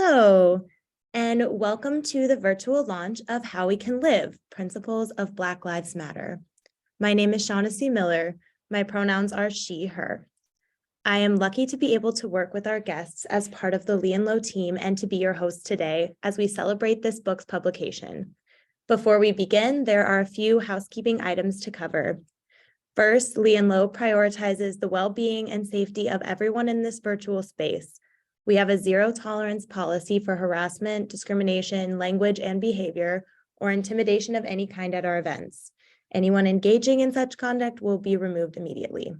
Hello, and welcome to the virtual launch of How We Can Live, Principles of Black Lives Matter. My name is Shaughnessy Miller. My pronouns are she, her. I am lucky to be able to work with our guests as part of the Lee and Low team and to be your host today as we celebrate this book's publication. Before we begin, there are a few housekeeping items to cover. First, Lee and Low prioritizes the well-being and safety of everyone in this virtual space. We have a zero tolerance policy for harassment, discrimination, language and behavior, or intimidation of any kind at our events. Anyone engaging in such conduct will be removed immediately.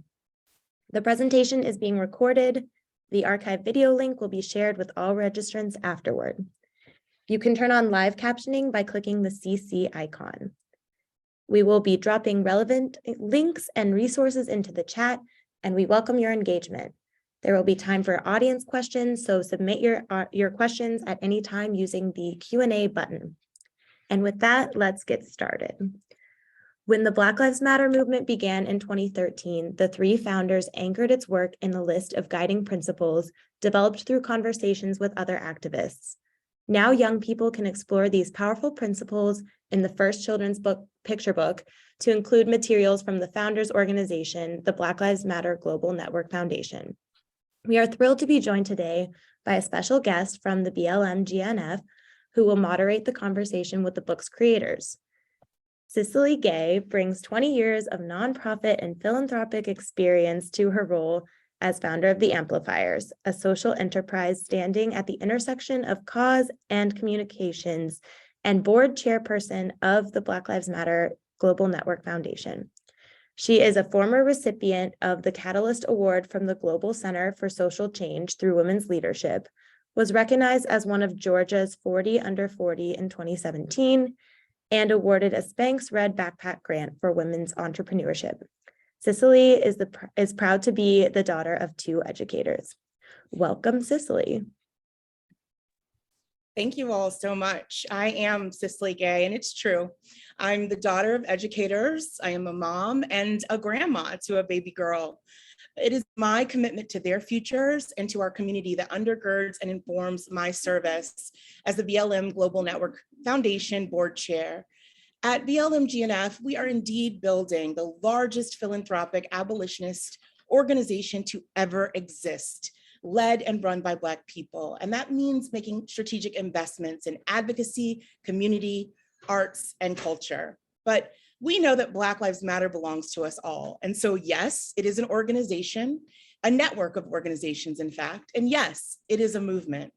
The presentation is being recorded. The archive video link will be shared with all registrants afterward. You can turn on live captioning by clicking the CC icon. We will be dropping relevant links and resources into the chat, and we welcome your engagement. There will be time for audience questions, so submit your questions at any time using the Q&A button. And with that, let's get started. When the Black Lives Matter movement began in 2013, the three founders anchored its work in a list of guiding principles developed through conversations with other activists. Now young people can explore these powerful principles in the first children's book, picture book, to include materials from the founders' organization, the Black Lives Matter Global Network Foundation. We are thrilled to be joined today by a special guest from the BLM GNF, who will moderate the conversation with the book's creators. Cicley Gay brings 20 years of nonprofit and philanthropic experience to her role as founder of The Amplifiers, a social enterprise standing at the intersection of cause and communications, and board chairperson of the Black Lives Matter Global Network Foundation. She is a former recipient of the Catalyst Award from the Global Center for Social Change through Women's Leadership, was recognized as one of Georgia's 40 Under 40 in 2017, and awarded a Spanx Red Backpack Grant for women's entrepreneurship. Cicley is proud to be the daughter of two educators. Welcome, Cicley. Thank you all so much. I am Cicley Gay, and it's true. I'm the daughter of educators. I am a mom and a grandma to a baby girl. It is my commitment to their futures and to our community that undergirds and informs my service as the BLM Global Network Foundation Board Chair. At BLM GNF, we are indeed building the largest philanthropic abolitionist organization to ever exist, led and run by Black people. And that means making strategic investments in advocacy, community, arts, and culture. But we know that Black Lives Matter belongs to us all. And so yes, it is an organization, a network of organizations, in fact. And yes, it is a movement.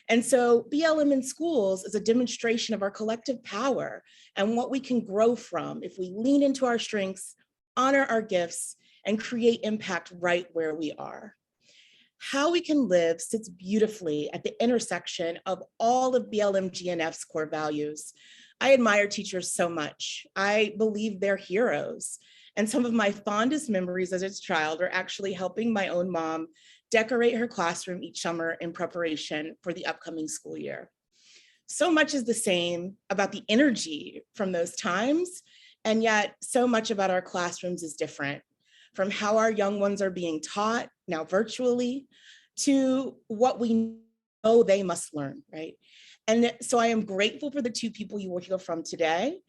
And so BLM in schools is a demonstration of our collective power and what we can grow from if we lean into our strengths, honor our gifts, and create impact right where we are. How We Can Live sits beautifully at the intersection of all of BLM GNF's core values. I admire teachers so much. I believe they're heroes. And some of my fondest memories as a child are actually helping my own mom decorate her classroom each summer in preparation for the upcoming school year. So much is the same about the energy from those times, and yet so much about our classrooms is different, from how our young ones are being taught, now virtually, to what we know they must learn, right? And so I am grateful for the two people you will hear from today.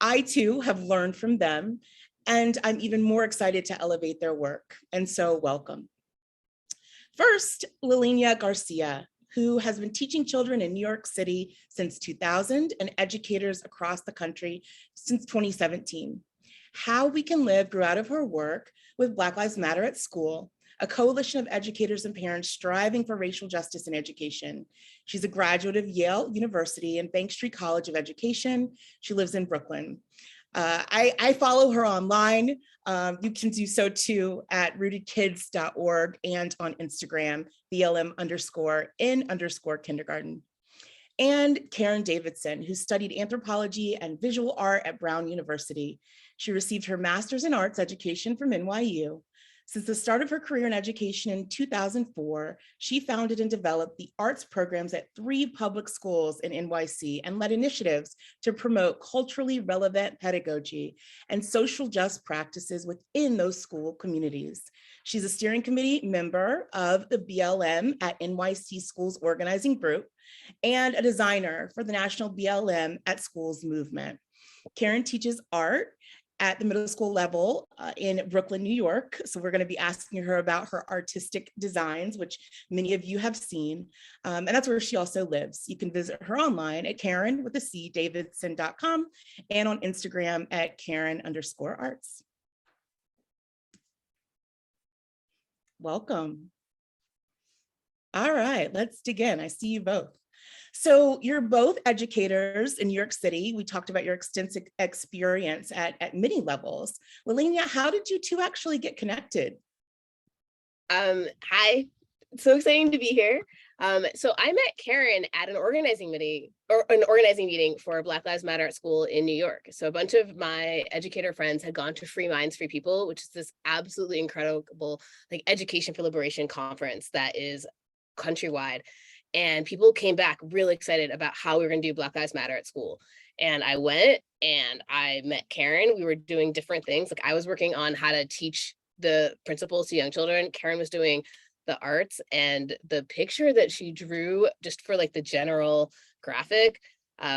I too have learned from them, and I'm even more excited to elevate their work, and so welcome. First, Laleña Garcia, who has been teaching children in New York City since 2000 and educators across the country since 2017. How We Can Live grew out of her work with Black Lives Matter at School, a coalition of educators and parents striving for racial justice in education. She's a graduate of Yale University and Bank Street College of Education. She lives in Brooklyn. I follow her online. You can do so too at rootedkids.org and on Instagram, BLM_in_kindergarten. And Caryn Davidson, who studied anthropology and visual art at Brown University. She received her master's in arts education from NYU. Since the start of her career in education in 2004, she founded and developed the arts programs at 3 public schools in NYC and led initiatives to promote culturally relevant pedagogy and social just practices within those school communities. She's a steering committee member of the BLM at NYC Schools Organizing Group, and a designer for the National BLM at Schools movement. Caryn teaches art at the middle school level in Brooklyn, New York. So we're going to be asking her about her artistic designs, which many of you have seen. And that's where she also lives. You can visit her online at Caryn with a C, Davidson.com, and on Instagram at Caryn_arts. Welcome. All right, let's dig in. I see you both. So you're both educators in New York City. We talked about your extensive experience at many levels. Laleña, how did you two actually get connected? Hi, so exciting to be here. So I met Caryn at an organizing meeting for Black Lives Matter at School in New York. So a bunch of my educator friends had gone to Free Minds, Free People, which is this absolutely incredible like education for liberation conference that is countrywide. And people came back really excited about how we were going to do Black Lives Matter at school. And I went and I met Caryn. We were doing different things. Like I was working on how to teach the principles to young children. Caryn was doing the arts, and the picture that she drew just for like the general graphic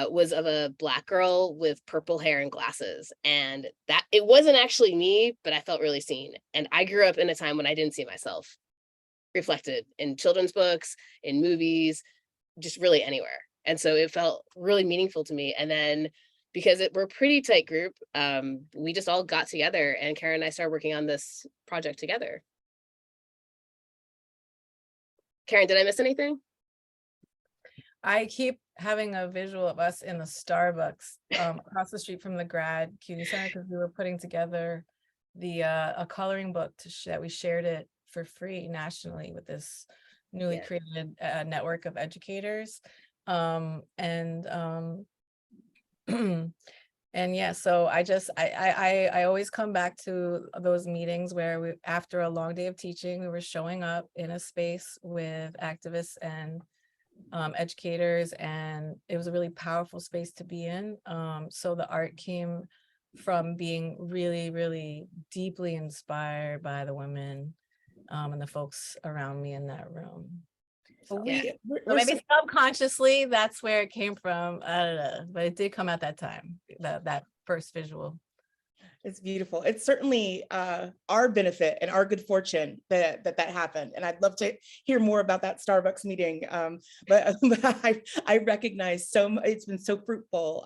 was of a Black girl with purple hair and glasses. And that it wasn't actually me, but I felt really seen. And I grew up in a time when I didn't see myself reflected in children's books, in movies, just really anywhere. And so it felt really meaningful to me. And then because we're a pretty tight group, we just all got together, and Caryn and I started working on this project together. Caryn, did I miss anything? I keep having a visual of us in the Starbucks across the street from the Grad Cutie Center, because we were putting together a coloring book that we shared it for free nationally with this newly created network of educators. And yeah, so I always come back to those meetings where after a long day of teaching, we were showing up in a space with activists and educators, and it was a really powerful space to be in. So the art came from being really, really deeply inspired by the women and the folks around me in that room. So, maybe subconsciously that's where it came from. I don't know, but it did come at that time, that first visual. It's beautiful. It's certainly our benefit and our good fortune that happened. And I'd love to hear more about that Starbucks meeting. But I recognize it's been so fruitful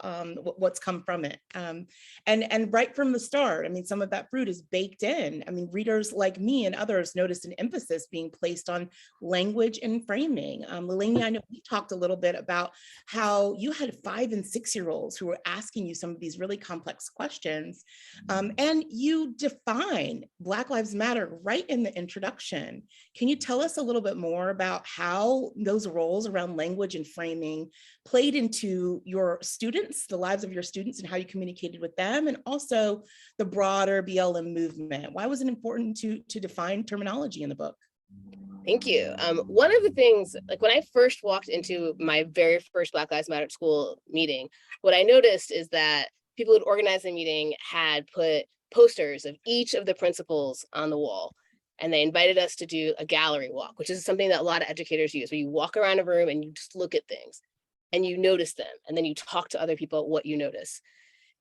what's come from it. And right from the start, I mean, some of that fruit is baked in. I mean, readers like me and others noticed an emphasis being placed on language and framing. Laleña, I know we talked a little bit about how you had 5- and 6-year-olds who were asking you some of these really complex questions. And you define Black Lives Matter right in the introduction. Can you tell us a little bit more about how those roles around language and framing played into your students, the lives of your students, and how you communicated with them, and also the broader BLM movement? Why was it important to define terminology in the book? Thank you. One of the things, like when I first walked into my very first Black Lives Matter at School meeting, what I noticed is that people who'd organized the meeting had put posters of each of the principals on the wall. And they invited us to do a gallery walk, which is something that a lot of educators use, where you walk around a room and you just look at things and you notice them. And then you talk to other people what you notice.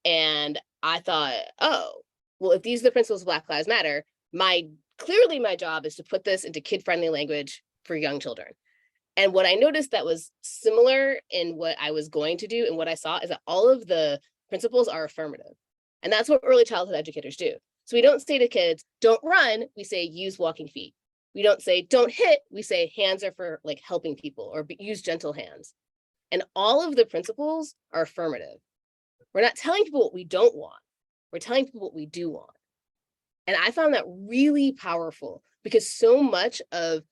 And I thought, oh, well, if these are the principles of Black Lives Matter, clearly my job is to put this into kid-friendly language for young children. And what I noticed that was similar in what I was going to do and what I saw is that all of the principles are affirmative. And that's what early childhood educators do. So we don't say to kids, don't run, we say use walking feet. We don't say don't hit, we say hands are for like helping people, or use gentle hands. And all of the principles are affirmative. We're not telling people what we don't want. We're telling people what we do want. And I found that really powerful, because so much of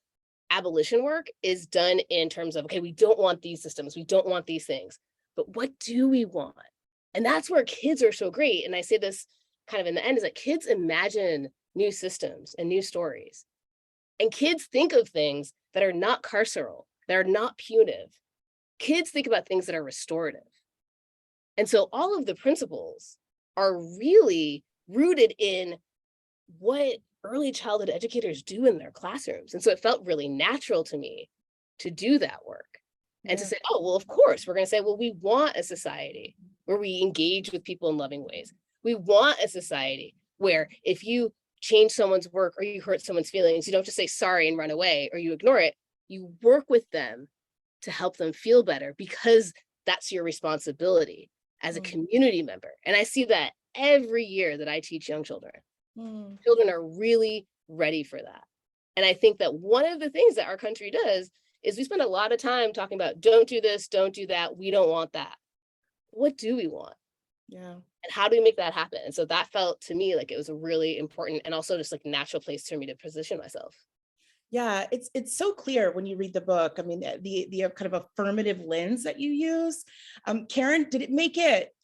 abolition work is done in terms of, okay, we don't want these systems, we don't want these things, but what do we want? And that's where kids are so great. And I say this kind of in the end, is that kids imagine new systems and new stories. And kids think of things that are not carceral, that are not punitive. Kids think about things that are restorative. And so all of the principles are really rooted in what early childhood educators do in their classrooms. And so it felt really natural to me to do that work. And to Yeah. say, oh, well, of course, we're going to say, well, we want a society where we engage with people in loving ways. We want a society where if you change someone's work or you hurt someone's feelings, you don't just say sorry and run away or you ignore it. You work with them to help them feel better because that's your responsibility as a community member. And I see that every year that I teach young children. Mm. Children are really ready for that. And I think that one of the things that our country does is we spend a lot of time talking about don't do this, don't do that. We don't want that. What do we want? Yeah. And how do we make that happen? And so that felt to me like it was a really important and also just like natural place for me to position myself. Yeah, it's so clear when you read the book. I mean, the kind of affirmative lens that you use. Caryn, did it make it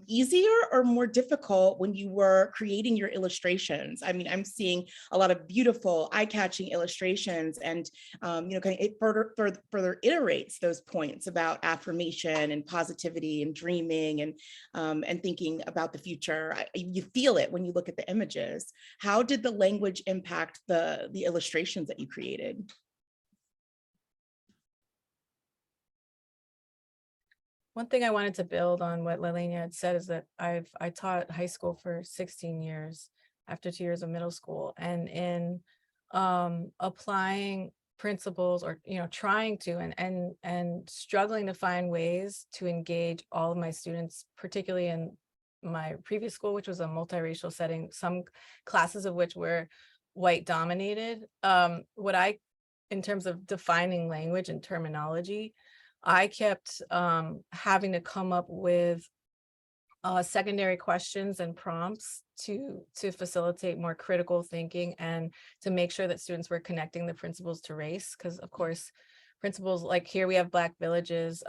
easier or more difficult when you were creating your illustrations? I mean, I'm seeing a lot of beautiful, eye-catching illustrations, and kind of it further iterates those points about affirmation and positivity and dreaming and thinking about the future. You feel it when you look at the images. How did the language impact the illustrations that you created? One thing I wanted to build on what Laleña had said is that I taught high school for 16 years after 2 years of middle school, and in applying principles or trying to and struggling to find ways to engage all of my students, particularly in my previous school, which was a multiracial setting, some classes of which were white dominated. In terms of defining language and terminology, I kept having to come up with secondary questions and prompts to facilitate more critical thinking and to make sure that students were connecting the principles to race. Because of course, principles like here we have Black villages,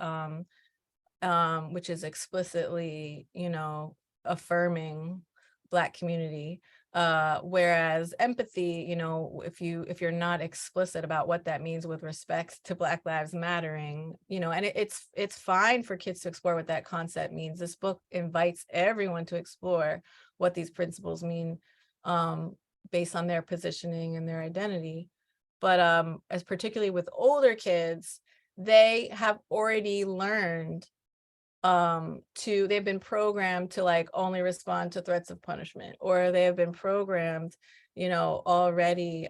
which is explicitly, affirming Black community. Whereas empathy, if you're not explicit about what that means with respect to Black Lives Mattering, and it's fine for kids to explore what that concept means. This book invites everyone to explore what these principles mean based on their positioning and their identity. But as particularly with older kids, they have already learned they've been programmed to like only respond to threats of punishment, or they have been programmed, already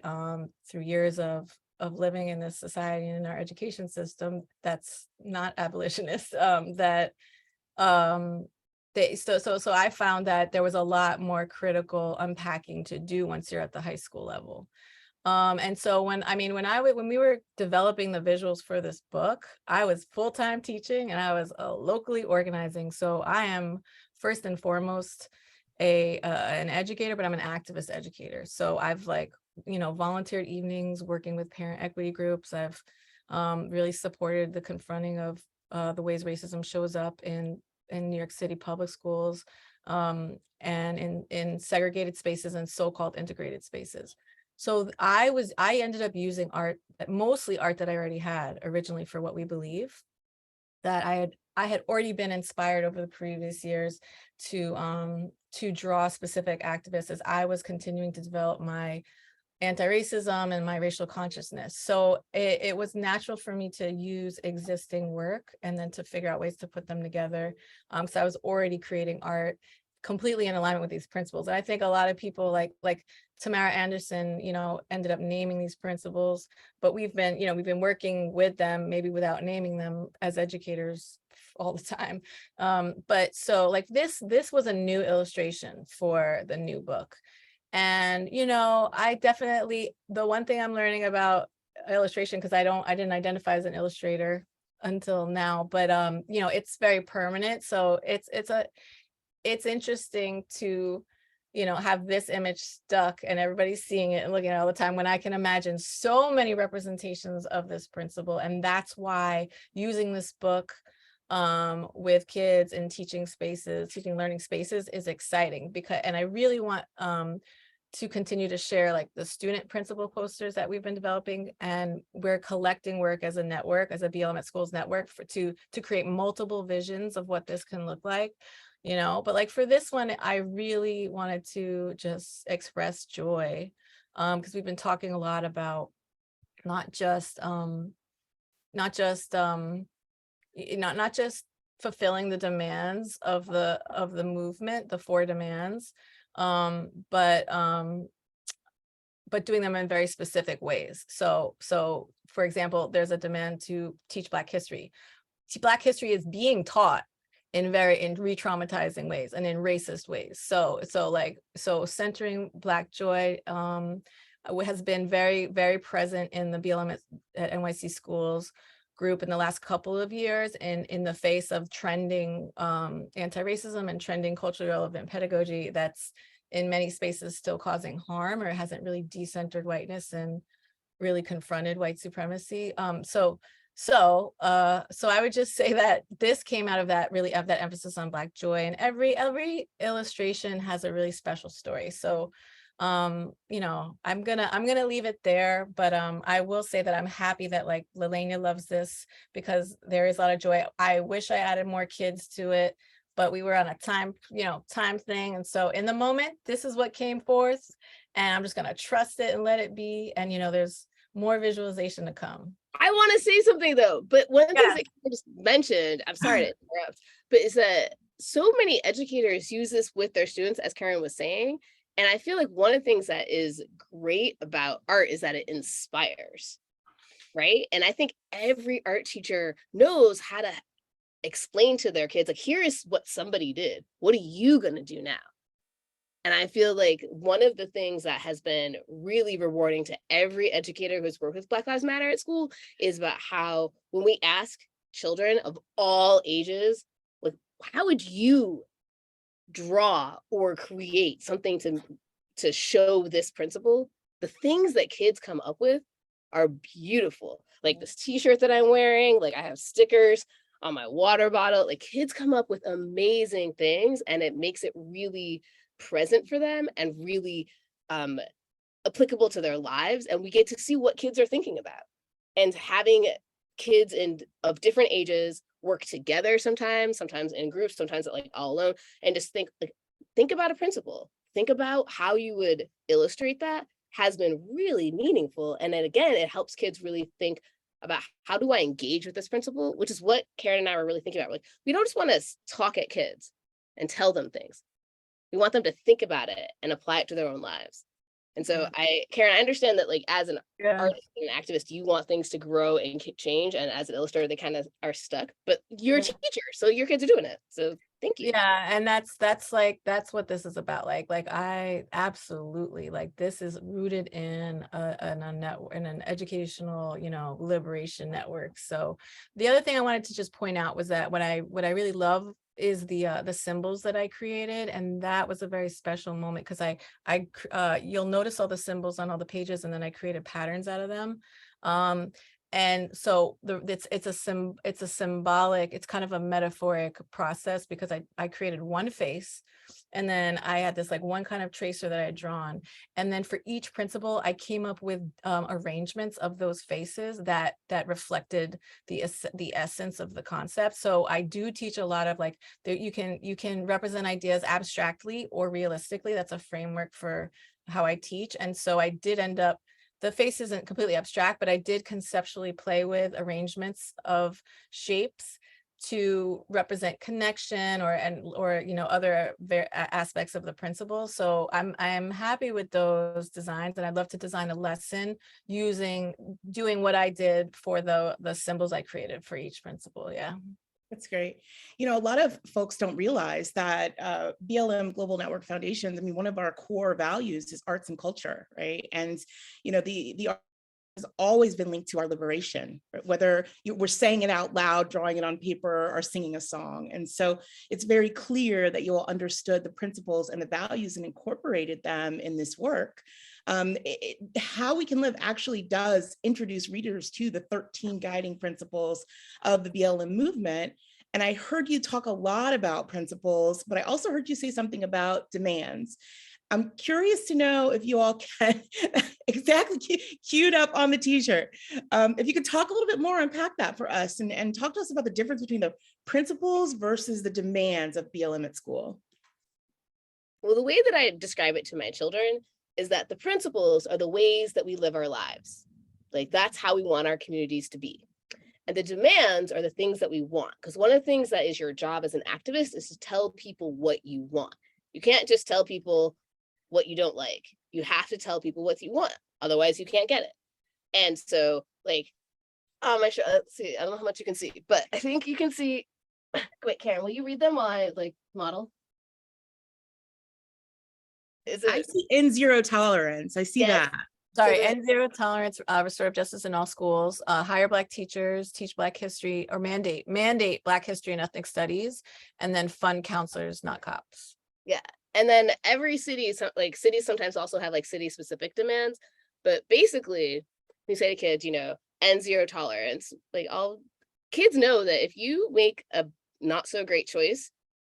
through years of living in this society and in our education system that's not abolitionist, that so I found that there was a lot more critical unpacking to do once you're at the high school level. And so when we were developing the visuals for this book, I was full-time teaching and I was locally organizing. So I am first and foremost an educator, but I'm an activist educator. So I've volunteered evenings working with parent equity groups. I've really supported the confronting of the ways racism shows up in New York City public schools, and in segregated spaces and so-called integrated spaces. So I ended up using art, mostly art that I already had originally for What We Believe, that I had already been inspired over the previous years to draw specific activists as I was continuing to develop my anti-racism and my racial consciousness. So it was natural for me to use existing work and then to figure out ways to put them together. So I was already creating art completely in alignment with these principles. And I think a lot of people like Tamara Anderson, ended up naming these principles, but we've been working with them, maybe without naming them, as educators all the time. But so like this was a new illustration for the new book. And, I definitely, the one thing I'm learning about illustration, because I didn't identify as an illustrator until now, but, it's very permanent. So it's interesting to, have this image stuck and everybody's seeing it and looking at it all the time, when I can imagine so many representations of this principle. And that's why using this book with kids in teaching learning spaces is exciting, and I really want to continue to share like the student principal posters that we've been developing, and we're collecting work as a network, as a BLM at Schools network, to create multiple visions of what this can look like. But like for this one, I really wanted to just express joy, because we've been talking a lot about not just not just fulfilling the demands of the movement, the 4 demands, but doing them in very specific ways. So for example, there's a demand to teach Black history. Black history is being taught in re-traumatizing ways and in racist ways. So centering Black joy has been very, very present in the BLM at NYC schools group in the last couple of years, in the face of trending anti-racism and trending culturally relevant pedagogy that's in many spaces still causing harm, or hasn't really decentered whiteness and really confronted white supremacy. So I would just say that this came out of that emphasis on Black joy, and every illustration has a really special story. So I'm gonna leave it there, but I will say that I'm happy that like Laleña loves this, because there is a lot of joy. I wish I added more kids to it, but we were on a time thing, and so in the moment this is what came forth, and I'm just gonna trust it and let it be. And there's more visualization to come. I want to say something though, but one of the things that you just mentioned, I'm sorry to interrupt, but is that so many educators use this with their students, as Caryn was saying. And I feel like one of the things that is great about art is that it inspires, right? And I think every art teacher knows how to explain to their kids, like, here is what somebody did. What are you going to do now? And I feel like one of the things that has been really rewarding to every educator who's worked with Black Lives Matter at school is about how, when we ask children of all ages, like, how would you draw or create something to show this principle? The things that kids come up with are beautiful. Like this t-shirt that I'm wearing, like I have stickers on my water bottle. Like, kids come up with amazing things, and it makes it really present for them and really applicable to their lives. And we get to see what kids are thinking about, and having kids of different ages work together, sometimes in groups, sometimes like all alone, and just think about a principle, think about how you would illustrate that, has been really meaningful. And then again, it helps kids really think about, how do I engage with this principle, which is what Caryn and I were really thinking about. Like, we don't just want to talk at kids and tell them things. We want them to think about it and apply it to their own lives. And so Caryn, I understand that, like, as an artist and an activist, you want things to grow and change. And as an illustrator, they kind of are stuck, but you're a teacher, so your kids are doing it. So thank you. Yeah, and that's what this is about. Like I absolutely, like, this is rooted in an educational, liberation network. So the other thing I wanted to just point out was that what I really love is the symbols that I created, and that was a very special moment, because you'll notice all the symbols on all the pages, and then I created patterns out of them. And so it's a symbolic, it's kind of a metaphoric process, because I created one face, and then I had this like one kind of tracer that I had drawn, and then for each principle I came up with arrangements of those faces that reflected the essence of the concept. So I do teach a lot of like, you can represent ideas abstractly or realistically. That's a framework for how I teach. And so I did end up, the face isn't completely abstract, but I did conceptually play with arrangements of shapes to represent connection or other aspects of the principle. So I'm happy with those designs, and I'd love to design a lesson doing what I did for the symbols I created for each principle. Yeah. That's great. A lot of folks don't realize that BLM Global Network Foundations, one of our core values is arts and culture, right? And, the art has always been linked to our liberation, right? Whether we're saying it out loud, drawing it on paper, or singing a song. And so it's very clear that you all understood the principles and the values and incorporated them in this work. How We Can Live actually does introduce readers to the 13 guiding principles of the BLM movement. And I heard you talk a lot about principles, but I also heard you say something about demands. I'm curious to know if you all can exactly queued up on the t-shirt. If you could talk a little bit more, unpack that for us, and talk to us about the difference between the principles versus the demands of BLM at school. Well, the way that I describe it to my children is that the principles are the ways that we live our lives. Like, that's how we want our communities to be. And the demands are the things that we want. Because one of the things that is your job as an activist is to tell people what you want. You can't just tell people what you don't like. You have to tell people what you want. Otherwise, you can't get it. And so, like, let's see, I don't know how much you can see, but I think you can see. Wait, Caryn, will you read them while I like model? Is I it? see N zero tolerance. I see Yes. that. Sorry, So and zero tolerance, restorative justice in all schools, hire Black teachers, teach Black history, or mandate Black history and ethnic studies, and then fund counselors, not cops. Yeah. And then every city, like cities sometimes also have like city specific demands, but basically we say to kids, you know, and zero tolerance, like all kids know that if you make a not so great choice,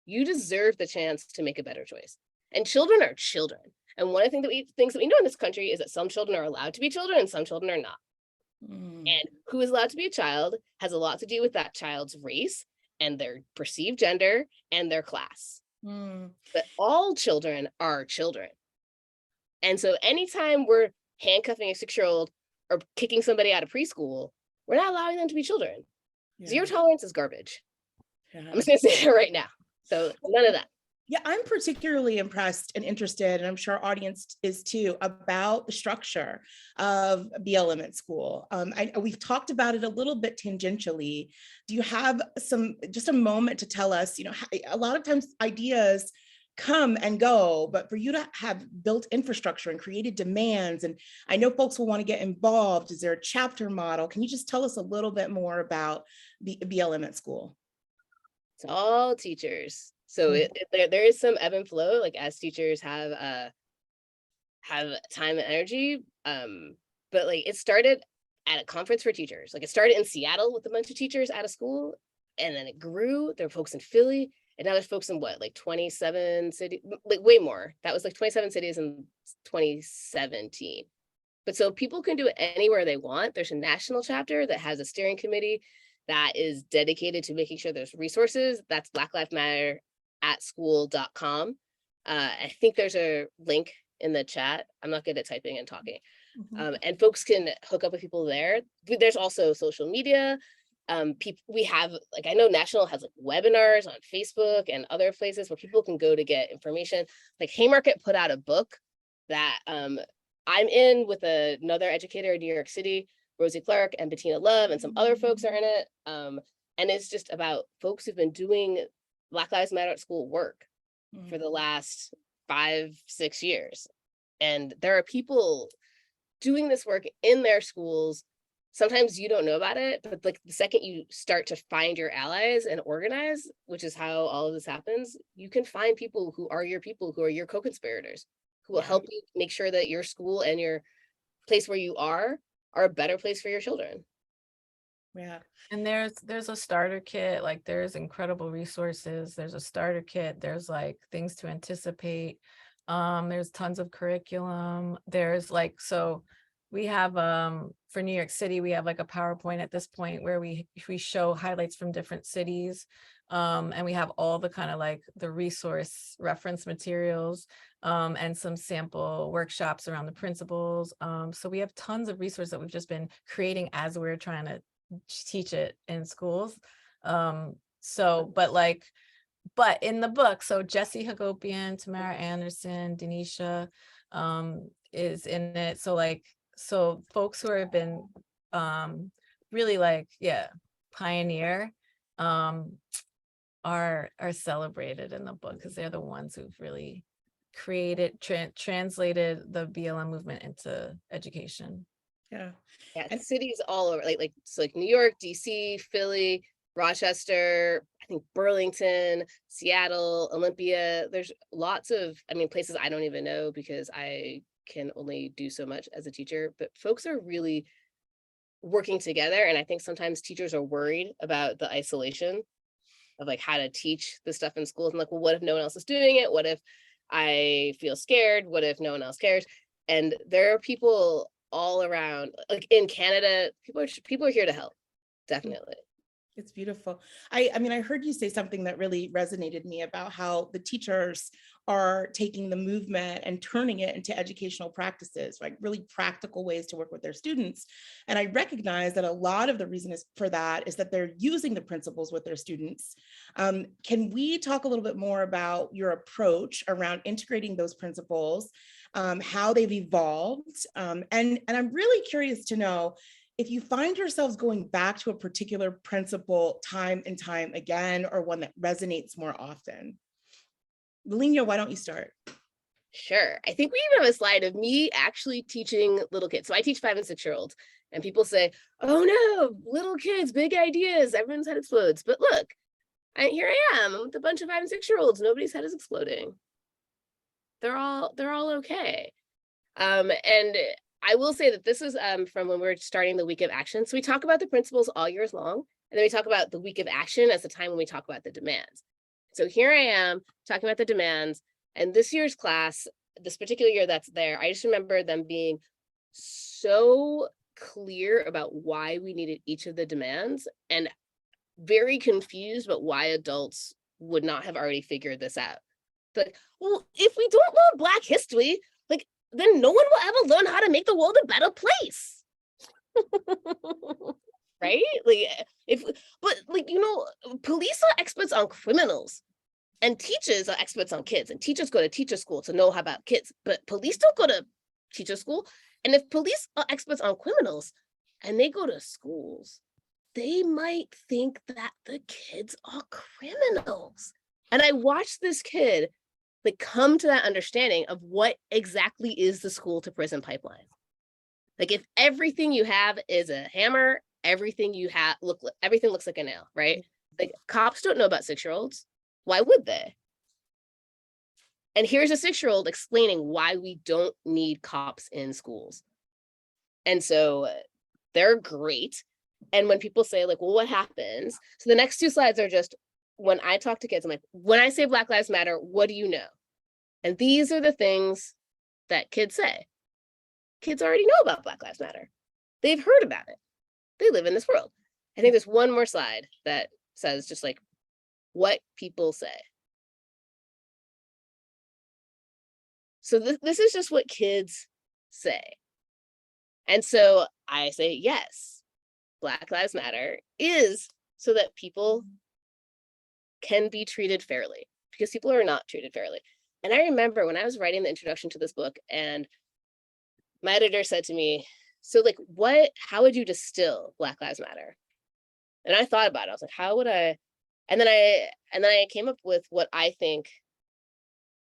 you deserve the chance to make a better choice. And children are children. And one of the things that we know in this country is that some children are allowed to be children and some children are not. And who is allowed to be a child has a lot to do with that child's race and their perceived gender and their class. But all children are children. And so anytime we're handcuffing a 6-year-old or kicking somebody out of preschool, we're not allowing them to be children. Zero tolerance is garbage. I'm just gonna say it right now. So none of that. Yeah, I'm particularly impressed and interested, and I'm sure our audience is too, about the structure of BLM at school. We've talked about it a little bit tangentially. Do you have just a moment to tell us, you know, a lot of times ideas come and go, but for you to have built infrastructure and created demands, and I know folks will want to get involved. Is there a chapter model? Can you just tell us a little bit more about BLM at school? It's all teachers. So there is some ebb and flow, like as teachers have time and energy. But like it started at a conference for teachers. Like it started in Seattle with a bunch of teachers out of school, and then it grew. There were folks in Philly, and now there's folks in what, like 27 cities, like way more. That was like 27 cities in 2017. But so people can do it anywhere they want. There's a national chapter that has a steering committee that is dedicated to making sure there's resources. That's blacklivesmatteratschool.com. I think there's a link in the chat. I'm not good at typing and talking. And folks can hook up with people there. There's also social media. We have, like, I know National has like webinars on Facebook and other places where people can go to get information. Like Haymarket put out a book that I'm in with another educator in New York City, Rosie Clark, and Bettina Love, and some other folks are in it. And it's just about folks who've been doing Black Lives Matter at school work for the last 5-6 years. And there are people doing this work in their schools. Sometimes you don't know about it, but like the second you start to find your allies and organize, which is how all of this happens, you can find people who are your co-conspirators, who will help you make sure that your school and your place where you are a better place for your children. Yeah. And there's a starter kit, like there's incredible resources. There's a starter kit. There's like things to anticipate. There's tons of curriculum. There's like, so we have for New York City, we have like a PowerPoint at this point where we show highlights from different cities. And we have all the kind of like the resource reference materials and some sample workshops around the principles. So we have tons of resources that we've just been creating as we're trying to teach it in schools. But in the book, so Jesse Hagopian, Tamara Anderson, Denisha is in it. So folks who have been really like, pioneer are celebrated in the book because they're the ones who've really created, translated the BLM movement into education. Yeah. And cities all over, like New York, DC, Philly, Rochester, I think Burlington, Seattle, Olympia. There's lots of, places I don't even know because I can only do so much as a teacher, but folks are really working together. And I think sometimes teachers are worried about the isolation of like how to teach this stuff in schools. And like, well, what if no one else is doing it? What if I feel scared? What if no one else cares? And there are people all around, like in Canada, people are here to help, definitely. It's beautiful. I mean, I heard you say something that really resonated me about how the teachers are taking the movement and turning it into educational practices, like really practical ways to work with their students. And I recognize that a lot of the reason is for that is that they're using the principles with their students. Can we talk a little bit more about your approach around integrating those principles, how they've evolved? And I'm really curious to know, if you find yourselves going back to a particular principle time and time again, or one that resonates more often. Laleña, why don't you start? Sure. I think we even have a slide of me actually teaching little kids. So I teach 5 and 6-year-olds, and people say, oh no, little kids, big ideas, everyone's head explodes. But look, here I am with a bunch of 5 and 6-year-olds. Nobody's head is exploding. They're all okay. And I will say that this is from when we're starting the week of action. So we talk about the principles all years long, and then we talk about the week of action as the time when we talk about the demands. So here I am talking about the demands, and this year's class, this particular year that's there, I just remember them being so clear about why we needed each of the demands, and very confused about why adults would not have already figured this out. Like, well, if we don't learn Black history, like, then no one will ever learn how to make the world a better place. Right? Police are experts on criminals, and teachers are experts on kids, and teachers go to teacher school to know about kids, but police don't go to teacher school. And if police are experts on criminals and they go to schools, they might think that the kids are criminals. And I watched this kid like come to that understanding of what exactly is the school to prison pipeline. Like, if everything you have is a hammer, everything looks like a nail, right? Like, cops don't know about 6-year-olds. Why would they? And here's a 6-year-old explaining why we don't need cops in schools. And so they're great. And when people say, like, well, what happens? So the next 2 slides are just, when I talk to kids, I'm like, when I say Black Lives Matter, what do you know? And these are the things that kids say. Kids already know about Black Lives Matter. They've heard about it. They live in this world. I think there's one more slide that says just like what people say. So this is just what kids say. And so I say, yes, Black Lives Matter is so that people can be treated fairly, because people are not treated fairly. And I remember when I was writing the introduction to this book, and my editor said to me, so like, how would you distill Black Lives Matter? And I thought about it. I was like, how would I? And then I came up with what I think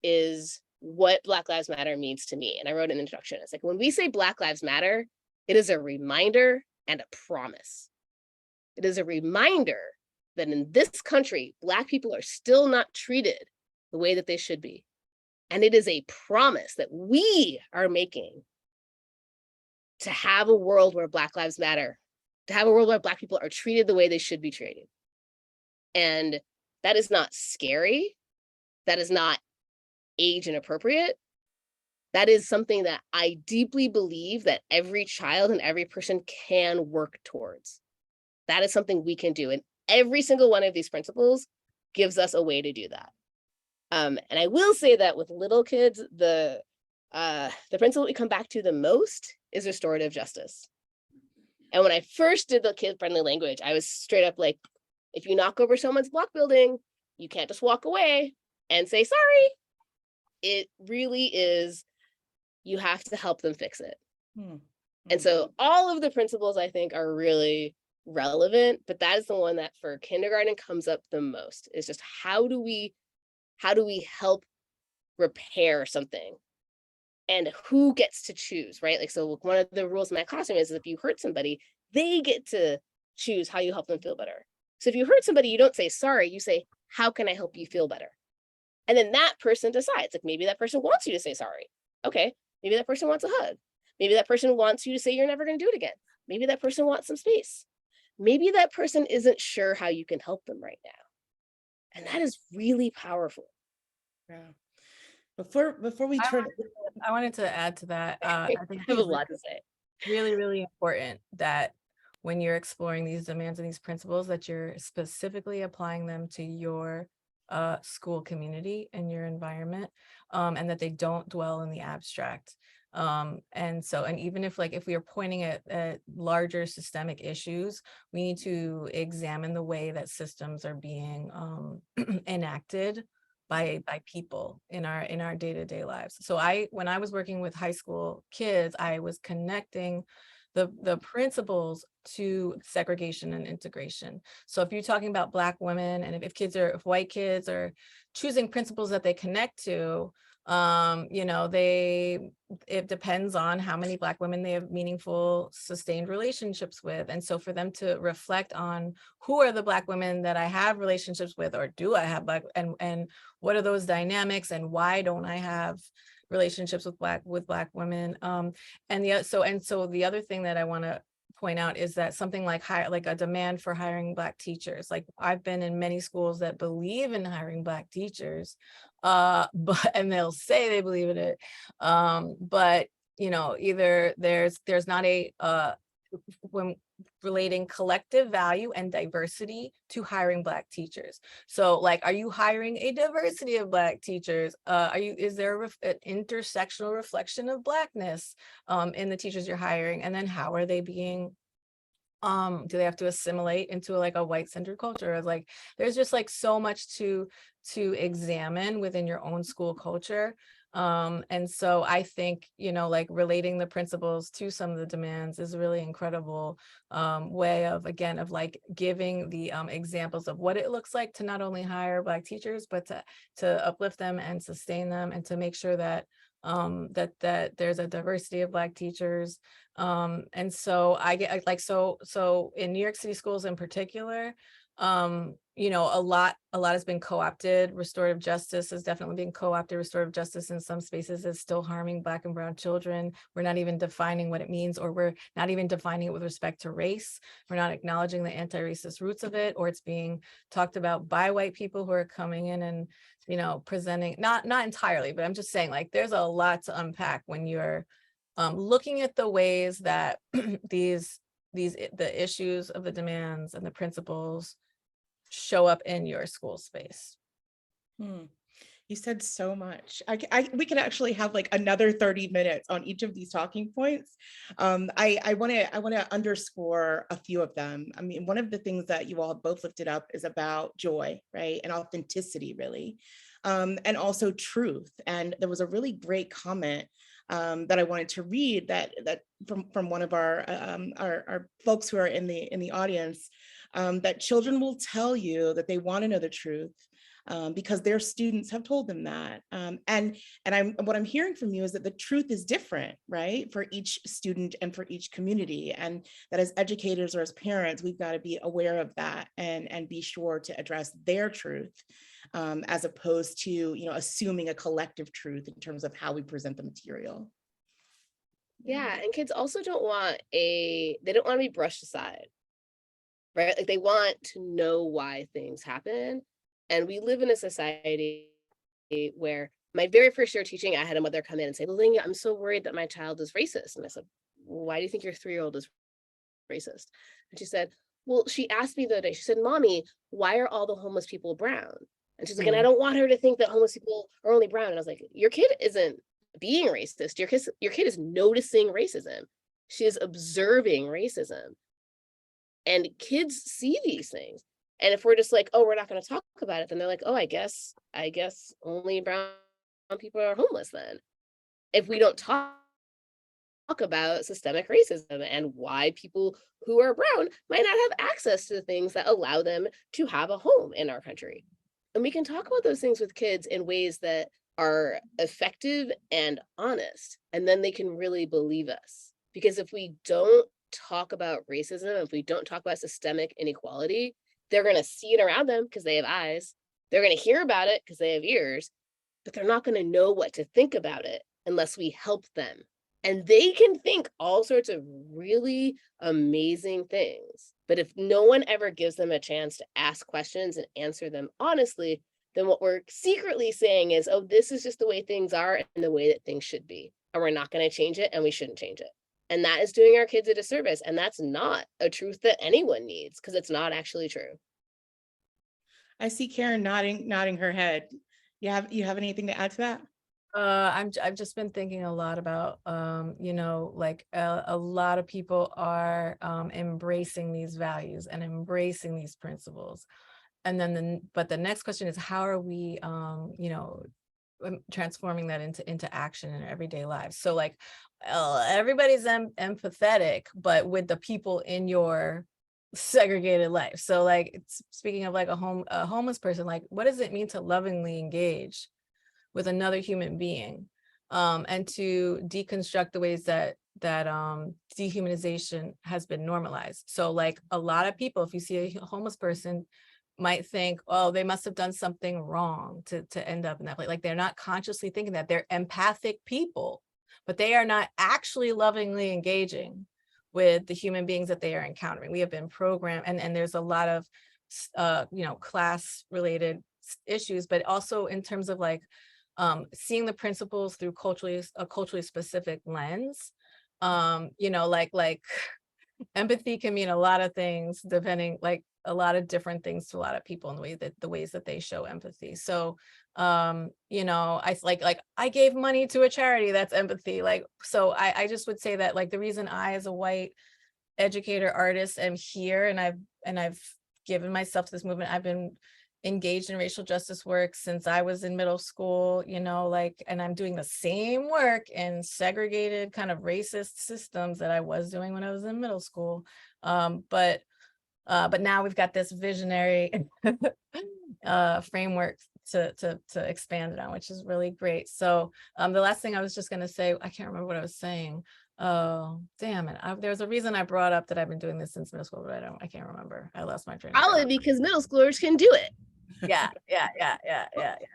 is what Black Lives Matter means to me. And I wrote an introduction. It's like, when we say Black Lives Matter, it is a reminder and a promise. It is a reminder that in this country, Black people are still not treated the way that they should be. And it is a promise that we are making to have a world where Black Lives Matter, to have a world where Black people are treated the way they should be treated. And that is not scary. That is not age inappropriate. That is something that I deeply believe that every child and every person can work towards. That is something we can do. And every single one of these principles gives us a way to do that. And I will say that with little kids, the principle we come back to the most is restorative justice. And when I first did the kid-friendly language, I was straight up like, if you knock over someone's block building, you can't just walk away and say sorry. It really is, you have to help them fix it. And so all of the principles I think are really relevant, but that is the one that for kindergarten comes up the most. Is just how do we help repair something, and who gets to choose, right? Like, so one of the rules in my classroom is if you hurt somebody, they get to choose how you help them feel better. So if you hurt somebody, you don't say sorry, you say, how can I help you feel better? And then that person decides, like, maybe that person wants you to say sorry. Okay, maybe that person wants a hug. Maybe that person wants you to say you're never going to do it again. Maybe that person wants some space. Maybe that person isn't sure how you can help them right now. And that is really powerful. Yeah. Before we turn, I wanted to add to that. I think I have a lot to say. really, really important that when you're exploring these demands and these principles, that you're specifically applying them to your school community and your environment, and that they don't dwell in the abstract. And even if we are pointing at larger systemic issues, we need to examine the way that systems are being enacted by people in our day-to-day lives. So when I was working with high school kids, I was connecting the principles to segregation and integration. So if you're talking about Black women, and if white kids are choosing principles that they connect to, it depends on how many Black women they have meaningful, sustained relationships with. And so for them to reflect on who are the Black women that I have relationships with, or do I have Black, and what are those dynamics, and why don't I have relationships with Black women? So the other thing that I want to point out is that something like a demand for hiring Black teachers. Like, I've been in many schools that believe in hiring Black teachers, and they'll say they believe in it, but either there's not when relating collective value and diversity to hiring Black teachers. So, like, are you hiring a diversity of Black teachers? Is there an intersectional reflection of Blackness in the teachers you're hiring? And then how are they being, do they have to assimilate into like a white-centered culture? Like, there's just like so much to examine within your own school culture. And so I think, like, relating the principles to some of the demands is a really incredible way of like giving the examples of what it looks like to not only hire Black teachers, but to uplift them and sustain them, and to make sure that that there's a diversity of Black teachers. And so I get like, so in New York City schools in particular, a lot has been co-opted. Restorative justice has definitely been co-opted. Restorative justice in some spaces is still harming Black and brown children. We're not even defining what it means, or we're not even defining it with respect to race. We're not acknowledging the anti-racist roots of it, or it's being talked about by white people who are coming in and presenting, not entirely, but I'm just saying, like, there's a lot to unpack when you're looking at the ways that the issues of the demands and the principles show up in your school space. You said so much. We could actually have like another 30 minutes on each of these talking points. I want to underscore a few of them. I mean, one of the things that you all both lifted up is about joy, right? And authenticity, really. And also truth. And there was a really great comment that I wanted to read that from one of our folks who are in the audience, that children will tell you that they want to know the truth because their students have told them that. And what I'm hearing from you is that the truth is different, right, for each student and for each community, and that as educators or as parents, we've got to be aware of that and be sure to address their truth, as opposed to assuming a collective truth in terms of how we present the material. Yeah, and kids also they don't want to be brushed aside, right? Like, they want to know why things happen. And we live in a society where my very first year teaching, I had a mother come in and say, Laleña, I'm so worried that my child is racist. And I said, why do you think your 3-year-old is racist? And she said, well, she asked me the other day, she said, Mommy, why are all the homeless people brown? And she's like, and I don't want her to think that homeless people are only brown. And I was like, your kid isn't being racist. Your kid is noticing racism. She is observing racism. And kids see these things. And if we're just like, oh, we're not going to talk about it, then they're like, oh, I guess only brown people are homeless then. If we don't talk about systemic racism and why people who are brown might not have access to the things that allow them to have a home in our country. And we can talk about those things with kids in ways that are effective and honest, and then they can really believe us. Because if we don't talk about racism, if we don't talk about systemic inequality, they're going to see it around them because they have eyes. They're going to hear about it because they have ears, but they're not going to know what to think about it unless we help them. And they can think all sorts of really amazing things. But if no one ever gives them a chance to ask questions and answer them honestly, then what we're secretly saying is, oh, this is just the way things are and the way that things should be. And we're not going to change it, and we shouldn't change it. And that is doing our kids a disservice. And that's not a truth that anyone needs, because it's not actually true. I see Karen nodding her head. You have anything to add to that? I've just been thinking a lot about, you know, like a lot of people are embracing these values and embracing these principles. And then but the next question is, how are we, you know, transforming that into action in our everyday lives? So like everybody's empathetic, but with the people in your segregated life. So like speaking of like a homeless person, like what does it mean to lovingly engage with another human being, and to deconstruct the ways that dehumanization has been normalized? So like a lot of people, if you see a homeless person, might think, oh, they must have done something wrong to end up in that place. Like they're not consciously thinking that. They're empathic people, but they are not actually lovingly engaging with the human beings that they are encountering. We have been programmed, and there's a lot of you know, class related issues, but also in terms of like seeing the principles through a culturally specific lens. You know, like empathy can mean a lot of things, depending, like a lot of different things to a lot of people in the ways that they show empathy. So you know, I like I gave money to a charity, that's empathy. Like, so I just would say that like the reason I, as a white educator, artist, am here, and I've given myself to this movement, I've been engaged in racial justice work since I was in middle school, you know, like, and I'm doing the same work in segregated kind of racist systems that I was doing when I was in middle school. But now we've got this visionary framework to expand it on, which is really great. So the last thing I was just going to say, I can't remember what I was saying. Oh, damn it. There's a reason I brought up that I've been doing this since middle school, but I can't remember. I lost my train of thought. Probably because middle schoolers can do it. Yeah.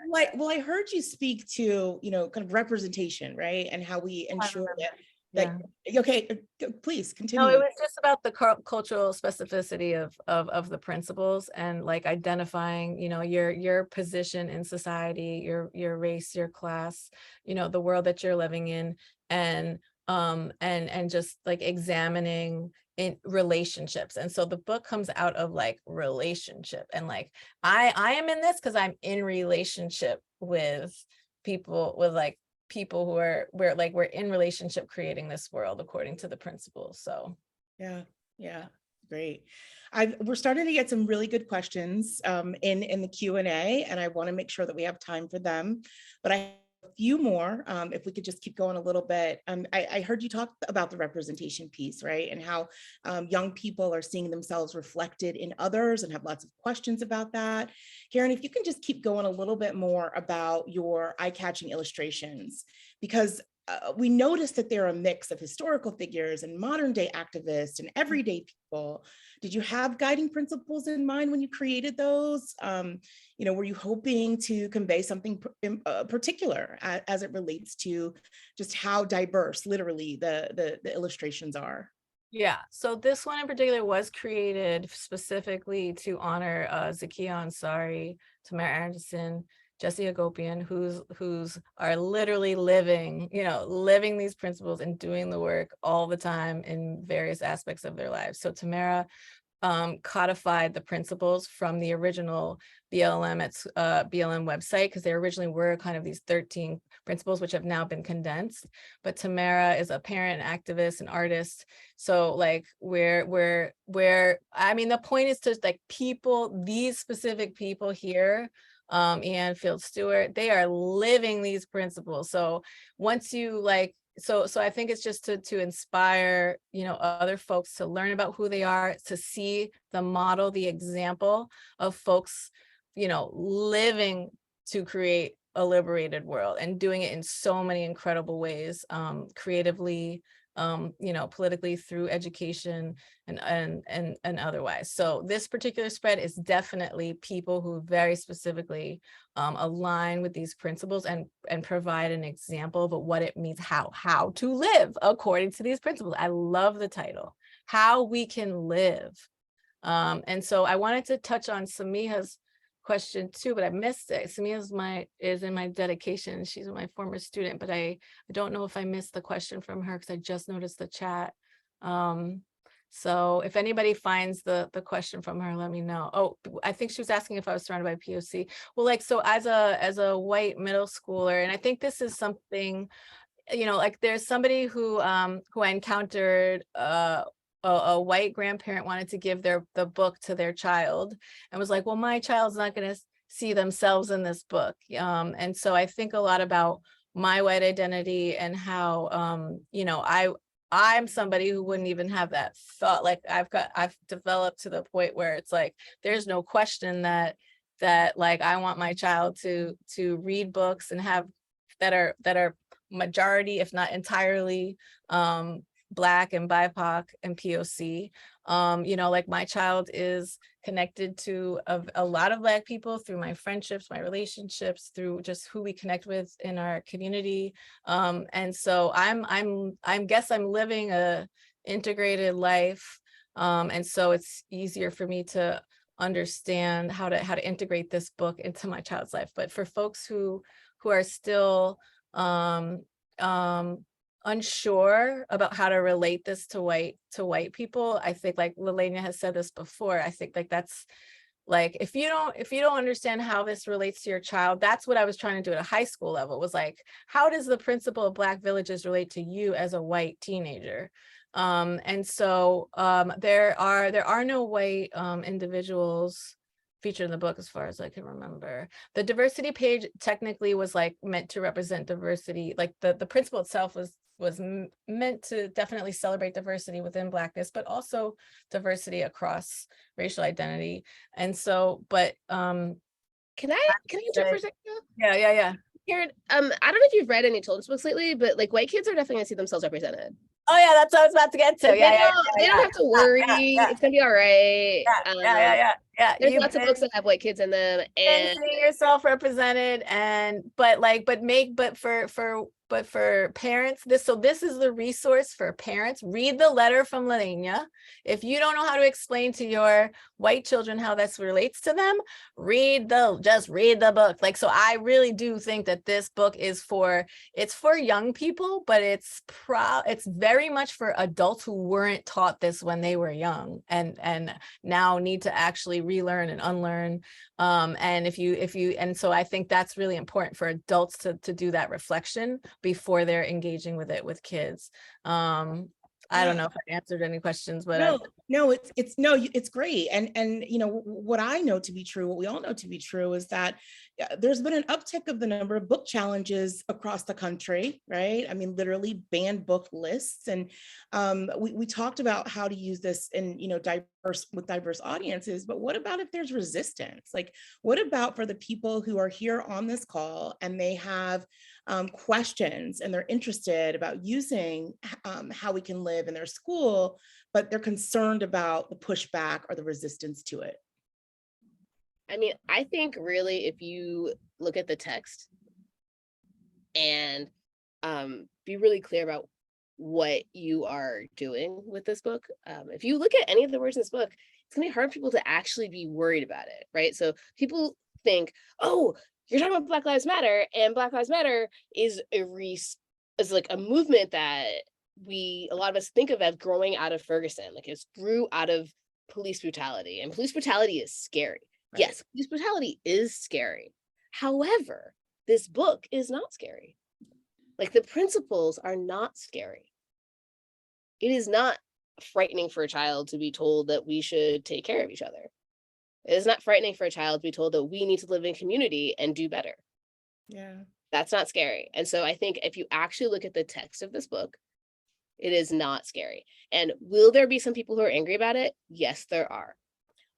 Well, I heard you speak to, you know, kind of representation, right? And how we ensure that, okay, please continue. No, it was just about the cultural specificity of the principles, and like identifying, you know, your position in society, your race, your class, you know, the world that you're living in, and just like examining in relationships. And so the book comes out of like relationship, and like I am in this because I'm in relationship with people, with like people who are, we're in relationship creating this world according to the principles. So yeah, great. We're starting to get some really good questions in the Q&A, and I want to make sure that we have time for them, but I a few more, if we could just keep going a little bit. I heard you talk about the representation piece, right? And how young people are seeing themselves reflected in others and have lots of questions about that. Caryn, if you can just keep going a little bit more about your eye-catching illustrations, because we noticed that they're a mix of historical figures and modern day activists and everyday people. Did you have guiding principles in mind when you created those? You know, were you hoping to convey something particular as it relates to just how diverse literally the illustrations are? yeah, so this one in particular was created specifically to honor Zakiya Ansari, Tamara Anderson, Jesse Agopian, who's are literally living, you know, living these principles and doing the work all the time in various aspects of their lives. So Tamara codified the principles from the original BLM website, because they originally were kind of these 13 principles, which have now been condensed. But Tamara is a parent, an activist, an artist. So like we're I mean, the point is to like people, these specific people here, Ian Field Stewart, they are living these principles. So once you like, so I think it's just to inspire, you know, other folks to learn about who they are, to see the model, the example of folks, you know, living to create a liberated world and doing it in so many incredible ways, creatively, you know, politically, through education and otherwise. So this particular spread is definitely people who very specifically align with these principles and provide an example of what it means, how to live according to these principles. I love the title, How We Can Live. And so I wanted to touch on Samiha's question too, but I missed it. Samia is in my dedication. She's my former student, but I don't know if I missed the question from her because I just noticed the chat. So if anybody finds the question from her, let me know. Oh, I think she was asking if I was surrounded by POC. Well, like, so as a white middle schooler, and I think this is something, you know, like there's somebody who I encountered, a white grandparent wanted to give the book to their child and was like, well, my child's not going to see themselves in this book. And so I think a lot about my white identity and how, you know, I'm somebody who wouldn't even have that thought. Like I've developed to the point where it's like, there's no question that like, I want my child to read books and have that are majority, if not entirely, Black and BIPOC and POC. You know, like my child is connected to a lot of Black people through my friendships, my relationships, through just who we connect with in our community. And so I guess I'm living a integrated life. And so it's easier for me to understand how to integrate this book into my child's life. But for folks who are still unsure about how to relate this to white people, I think, like Laleña has said this before, I think like that's like, if you don't understand how this relates to your child, that's what I was trying to do at a high school level, was like, how does the principle of Black villages relate to you as a white teenager? And so there are no white individuals featured in the book as far as I can remember. The diversity page technically was like meant to represent diversity, like the principle itself was meant to definitely celebrate diversity within Blackness, but also diversity across racial identity. And so, but Can I interrupt for a second? Yeah. Caryn, I don't know if you've read any children's books lately, but like white kids are definitely gonna see themselves represented. Oh yeah, that's what I was about to get to. Like, they don't have to worry. It's gonna be all right. Yeah. There's lots of books that have white kids in them, and seeing yourself represented, but for parents, this is the resource for parents. Read the letter from Laleña. If you don't know how to explain to your white children how this relates to them, just read the book. Like, so I really do think that this book is for young people, but it's very much for adults who weren't taught this when they were young and now need to actually relearn and unlearn. And so I think that's really important for adults to do that reflection before they're engaging with it with kids. I don't know if I answered any questions, but it's great. And you know, what I know to be true, what we all know to be true, is that there's been an uptick of the number of book challenges across the country, right? I mean, literally banned book lists. And we talked about how to use this in, you know, diverse audiences, but what about if there's resistance? Like, what about for the people who are here on this call and they have questions and they're interested about using How We Can Live in their school, but they're concerned about the pushback or the resistance to it? I mean, I think really if you look at the text and be really clear about what you are doing with this book, if you look at any of the words in this book, it's gonna be hard for people to actually be worried about it, right? So people think, oh, you're talking about Black Lives Matter, and Black Lives Matter is like a movement that a lot of us think of as growing out of Ferguson, like it grew out of police brutality, and police brutality is scary. Right. Yes, police brutality is scary. However, this book is not scary. Like, the principles are not scary. It is not frightening for a child to be told that we should take care of each other. It is not frightening for a child to be told that we need to live in community and do better. Yeah. That's not scary. And so I think if you actually look at the text of this book, it is not scary. And will there be some people who are angry about it? Yes, there are.